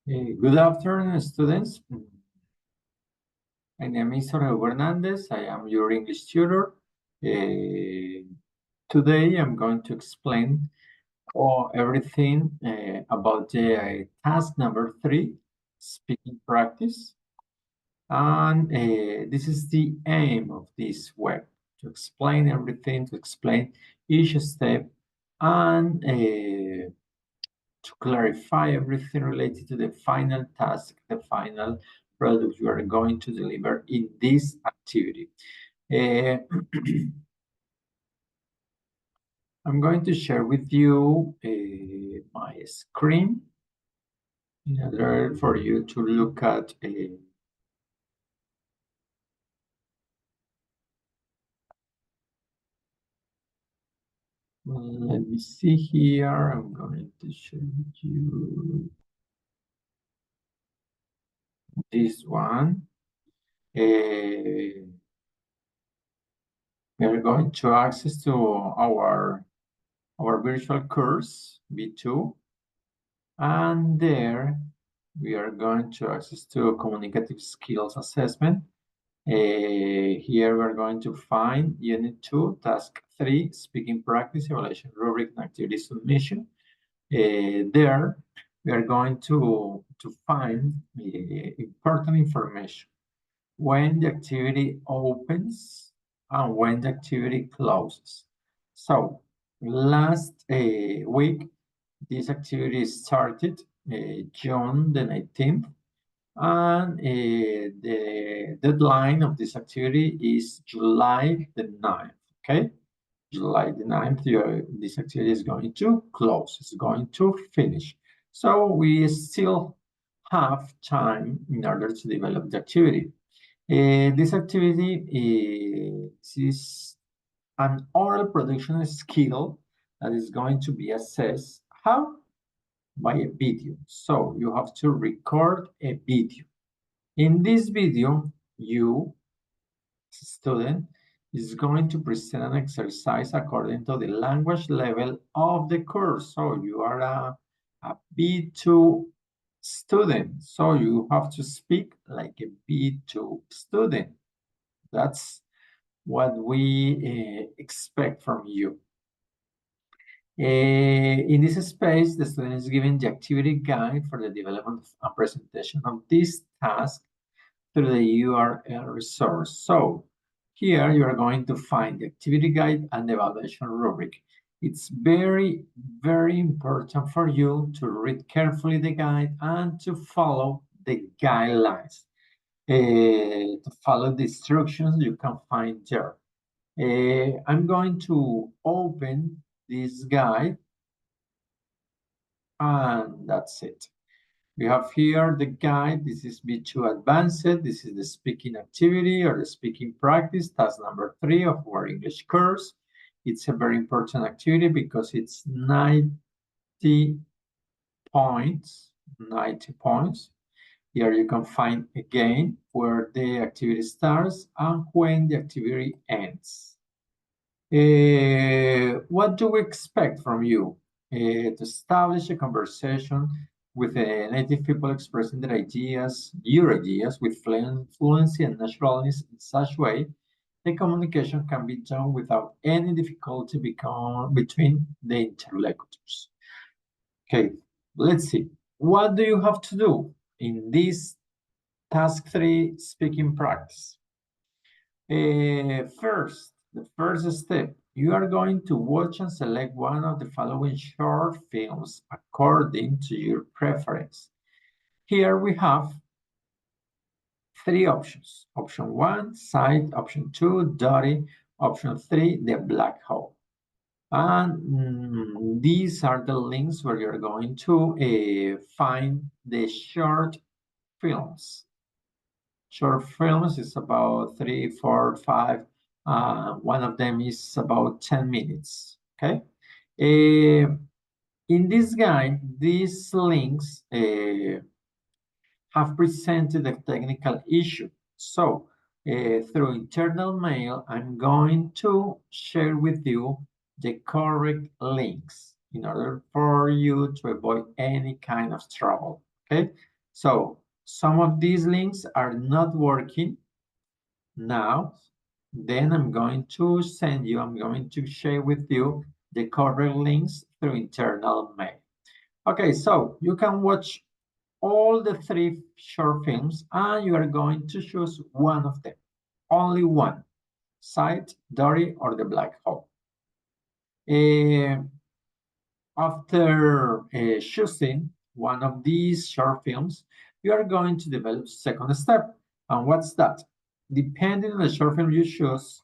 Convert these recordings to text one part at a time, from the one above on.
Good afternoon, students. My name is Jorge Hernandez. I am your English tutor. Today, I'm going to explain everything about the task number 3, speaking practice. And this is the aim of this web, to explain everything, to explain each step, and to clarify everything related to the final task, the final product you are going to deliver in this activity. I'm going to share with you my screen in order for you to look at let me see here. I'm going to show you this one. We are going to access to our virtual course, B2. And there we are going to access to communicative skills assessment. Here we're going to find Unit 2, Task 3, Speaking Practice, Evaluation Rubric, and Activity Submission. There we are going to find important information. When the activity opens and when the activity closes. So last week, this activity started June the 19th, and the deadline of this activity is July the 9th, okay? July the 9th, this activity is going to close, it's going to finish. So we still have time in order to develop the activity. This activity is an oral production skill that is going to be assessed. How? By a video. So you have to record a video. In this video, you, student, is going to present an exercise according to the language level of the course. So you are a B2 student. So you have to speak like a B2 student. That's what we expect from you. In this space, the student is given the activity guide for the development and presentation of this task through the URL resource. So here you are going to find the activity guide and the evaluation rubric. It's very, very important for you to read carefully the guide and to follow the guidelines. To follow the instructions you can find there. I'm going to open this guide, and that's it. We have here the guide. This is B2 Advanced. This is the speaking activity or the speaking practice, task number 3 of our English course. It's a very important activity because it's 90 points, 90 points. Here you can find again where the activity starts and when the activity ends. What do we expect from you? To establish a conversation with native people expressing their ideas, your ideas, with fluency and naturalness in such way, the communication can be done without any difficulty between the interlocutors. Okay, let's see. What do you have to do in this task 3 speaking practice? First, the first step, you are going to watch and select one of the following short films according to your preference. Here we have 3 options. Option 1, Side. Option 2, Dirty. Option 3, The Black Hole. And these are the links where you're going to find the short films. Short films is about 3, 4, 5. One of them is about 10 minutes, okay? In this guide, these links have presented a technical issue. So through internal mail, I'm going to share with you the correct links in order for you to avoid any kind of trouble, okay? So some of these links are not working now. Then I'm going to share with you the correct links through internal mail. Okay, so you can watch all the 3 short films and you are going to choose one of them. Only one, Sight, Dory, or The Black Hole. After choosing one of these short films, you are going to develop second step. And what's that? Depending on the short film you choose,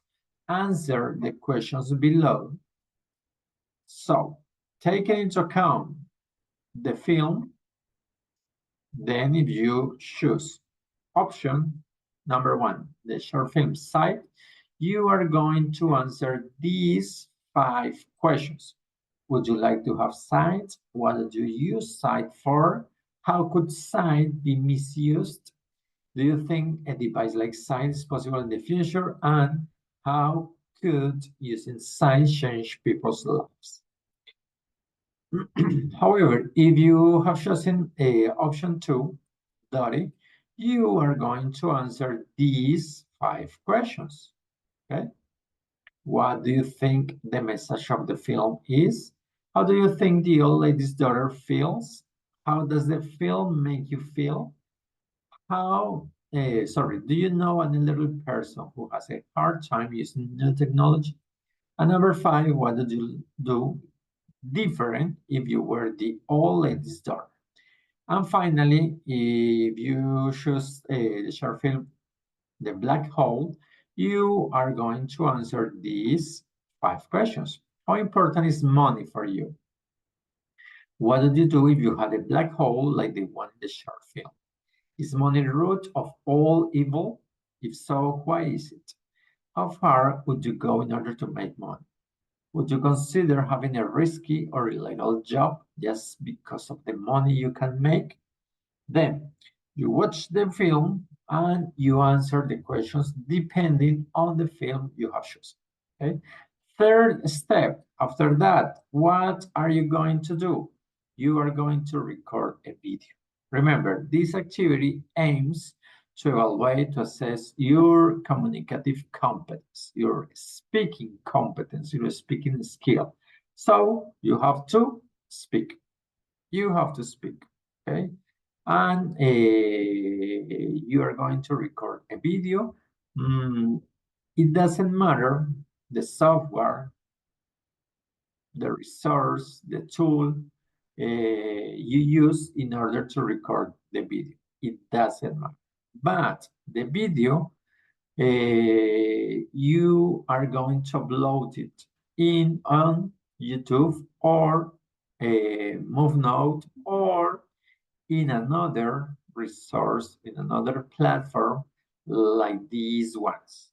answer the questions below. So, taking into account the film, then if you choose option number 1, the short film Sight, you are going to answer these 5 questions. Would you like to have sight? What do you use sight for? How could sight be misused? Do you think a device like sight is possible in the future? And how could using sight change people's lives? However, if you have chosen option 2, Dottie, you are going to answer these 5 questions. Okay? What do you think the message of the film is? How do you think the old lady's daughter feels? How does the film make you feel? Do you know an elderly person who has a hard time using new technology? And number 5, what did you do different if you were the old lady's daughter? And finally, if you choose the short film The Black Hole, you are going to answer these 5 questions. How important is money for you? What would you do if you had a black hole like the one in the short film? Is money the root of all evil? If so, why is it? How far would you go in order to make money? Would you consider having a risky or illegal job just because of the money you can make? Then you watch the film and you answer the questions depending on the film you have chosen. Okay. Third step, after that, what are you going to do? You are going to record a video. Remember, this activity aims to evaluate, to assess your communicative competence, your speaking competence, your speaking skill. So you have to speak. You have to speak, okay? And you are going to record a video. It doesn't matter the software, the resource, the tool you use in order to record the video. It doesn't matter. But the video, you are going to upload it on YouTube or MoveNote or in another resource, in another platform like these ones.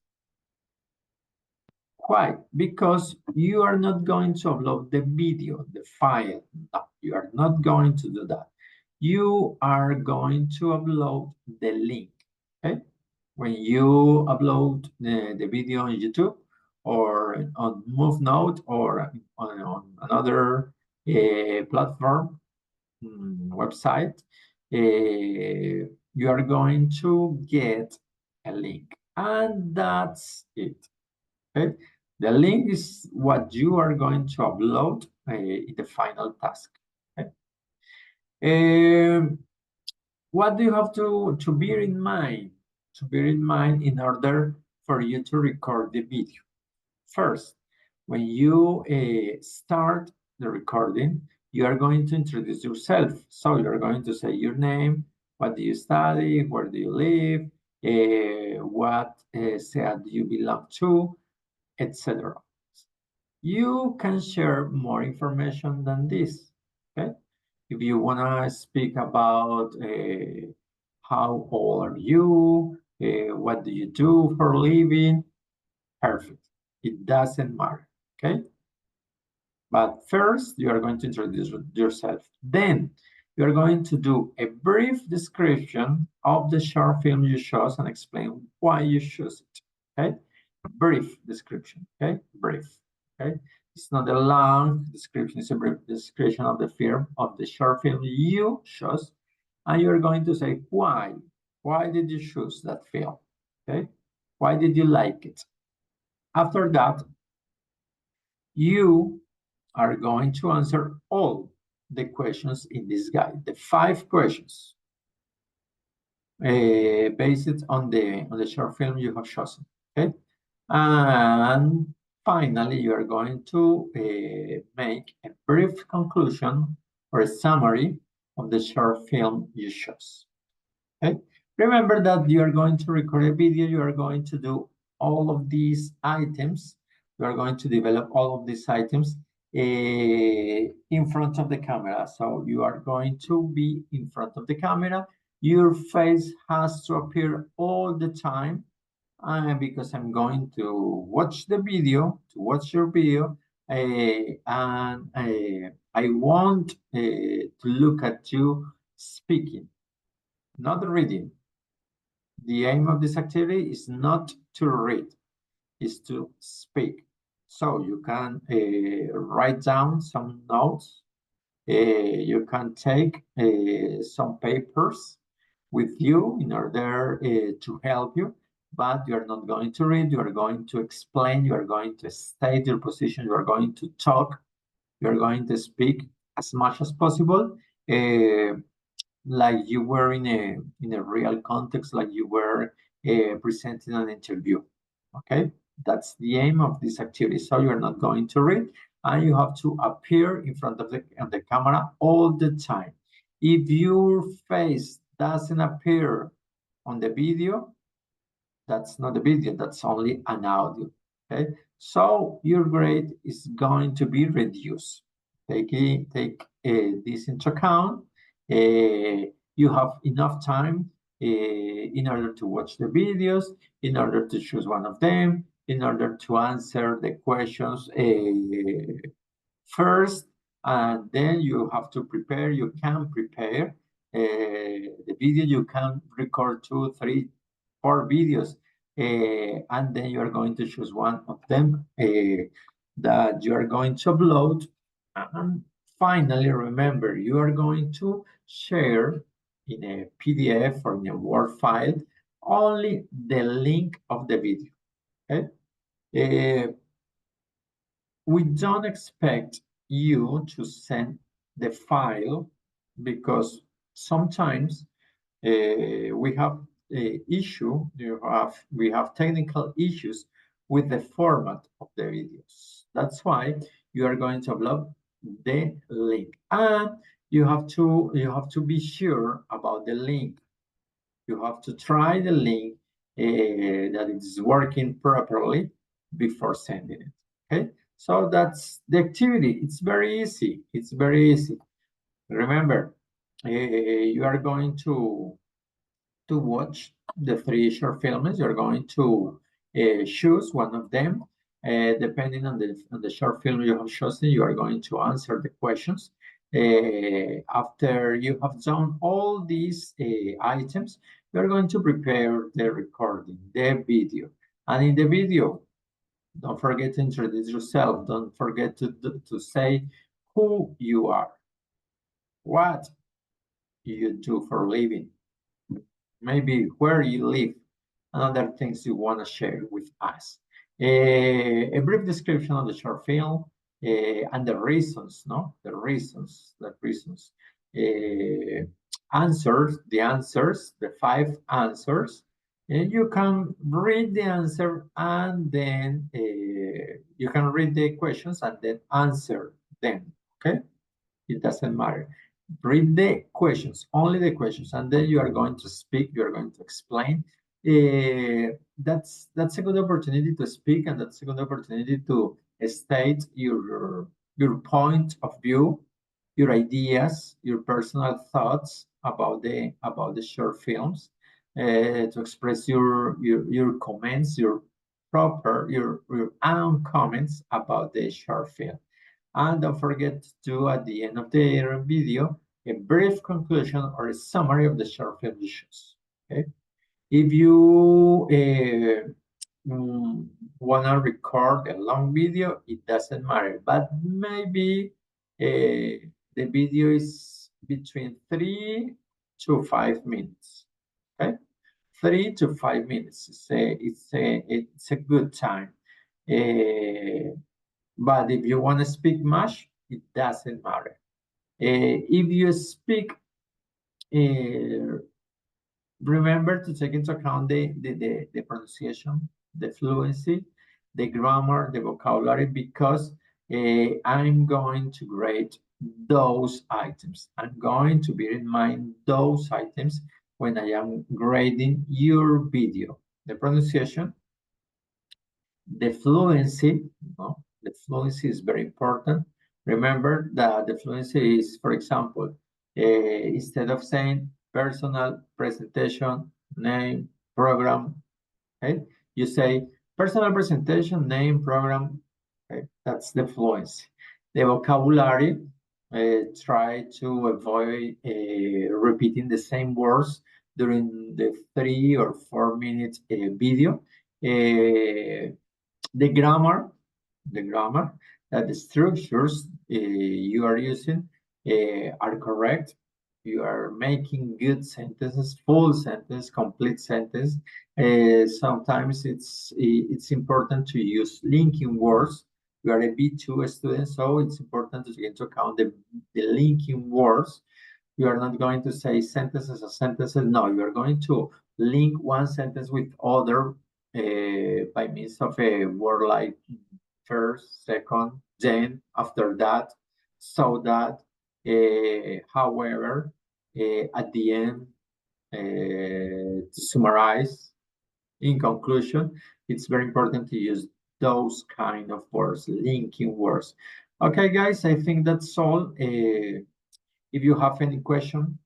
Why? Because you are not going to upload the video, the file. No, you are not going to do that. You are going to upload the link, okay? When you upload the video on YouTube or on MoveNote or on another platform, website, you are going to get a link. And that's it. Okay? The link is what you are going to upload in the final task. Okay? What do you have to bear in mind? To bear in mind in order for you to record the video. First, when you start the recording, you are going to introduce yourself. So you're going to say your name, what do you study, where do you live, what set do you belong to, etc. You can share more information than this, okay? If you want to speak about how old are you, what do you do for a living, perfect. It doesn't matter, okay? But first, you are going to introduce yourself. Then, you are going to do a brief description of the short film you chose and explain why you chose it, okay? Brief description, okay? Brief, okay? It's not a long description, it's a brief description of the film, of the short film you chose. and you're going to say why. Why did you choose that film? Okay, why did you like it? After that, you are going to answer all the questions in this guide, the 5 questions based on the short film you have chosen. Okay, and finally you are going to make a brief conclusion or a summary of the short film you chose. Okay, remember that you are going to record a video, you are going to do all of these items, you are going to develop all of these items in front of the camera. So you are going to be in front of the camera. Your face has to appear all the time because I'm going to watch the video, to watch your video, and I want to look at you speaking, not reading. The aim of this activity is not to read, is to speak. So you can write down some notes. You can take some papers with you in order to help you, but you're not going to read, you are going to explain, you are going to state your position, you are going to talk, you're going to speak as much as possible, like you were in a real context, like you were presenting an interview. Okay, that's the aim of this activity. So you're not going to read, and you have to appear in front of the camera all the time. If your face doesn't appear on the video, that's not a video, that's only an audio. Okay, so your grade is going to be reduced. Take this into account. You have enough time in order to watch the videos, in order to choose one of them, in order to answer the questions first, and then you have to prepare. You can prepare the video. You can record 2, 3, 4 videos, and then you are going to choose one of them that you are going to upload. And finally, remember, you are going to share in a PDF or in a Word file only the link of the video. Okay. We don't expect you to send the file because sometimes we have we have technical issues with the format of the videos. That's why you are going to upload the link, and you have to be sure about the link. You have to try the link that it's working properly before sending it. Okay, so that's the activity. It's very easy. It's very easy. Remember, you are going to watch the 3 short films. You're going to choose one of them. Depending on the short film you have chosen, you are going to answer the questions. After you have done all these items, you're going to prepare the recording, the video. And in the video, don't forget to introduce yourself. Don't forget to say who you are, what you do for a living, maybe where you live, and other things you want to share with us. A brief description of the short film and the reasons, no? The reasons. Answers, the 5 answers. You can read the answer and then you can read the questions and then answer them, okay? It doesn't matter. Read the questions, only the questions, and then you are going to speak, you are going to explain. That's a good opportunity to speak, and that's a good opportunity to state your point of view, your ideas, your personal thoughts about the short films, to express your comments, your own comments about the short film. And don't forget to, at the end of the video, a brief conclusion or a summary of the short film issues. Okay? If you want to record a long video, it doesn't matter. But maybe the video is between 3 to 5 minutes. Okay, 3 to 5 minutes. It's a good time. But if you want to speak much, it doesn't matter. If you speak, remember to take into account the pronunciation, the fluency, the grammar, the vocabulary, because I'm going to grade those items. I'm going to bear in mind those items when I am grading your video. The pronunciation, the fluency, the fluency is very important. Remember that the fluency is, for example, instead of saying personal presentation, name, program, okay, you say personal presentation, name, program, okay, that's the fluency. The vocabulary, try to avoid repeating the same words during the 3 or 4 minutes video. The grammar, that the structures you are using are correct. You are making good sentences, full sentence, complete sentence. Sometimes it's important to use linking words. You are a B2 student, so it's important to take into account the linking words. You are not going to say sentences as sentences. No, you are going to link one sentence with other by means of a word like first, second, then, after that, so that, however, at the end, to summarize, in conclusion, it's very important to use those kind of words, linking words. Okay, guys, I think that's all. If you have any question,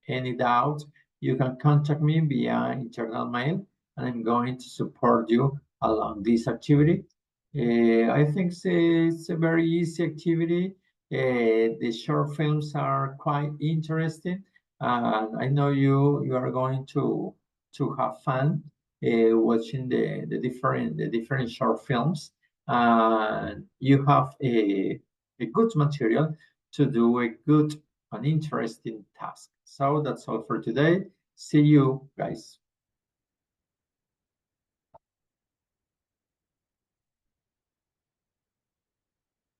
any doubt, you can contact me via internal mail, and I'm going to support you along this activity. I think it's a very easy activity. The short films are quite interesting, and I know you are going to have fun watching the different short films, and you have a good material to do a good an interesting task. So that's all for today. See you guys.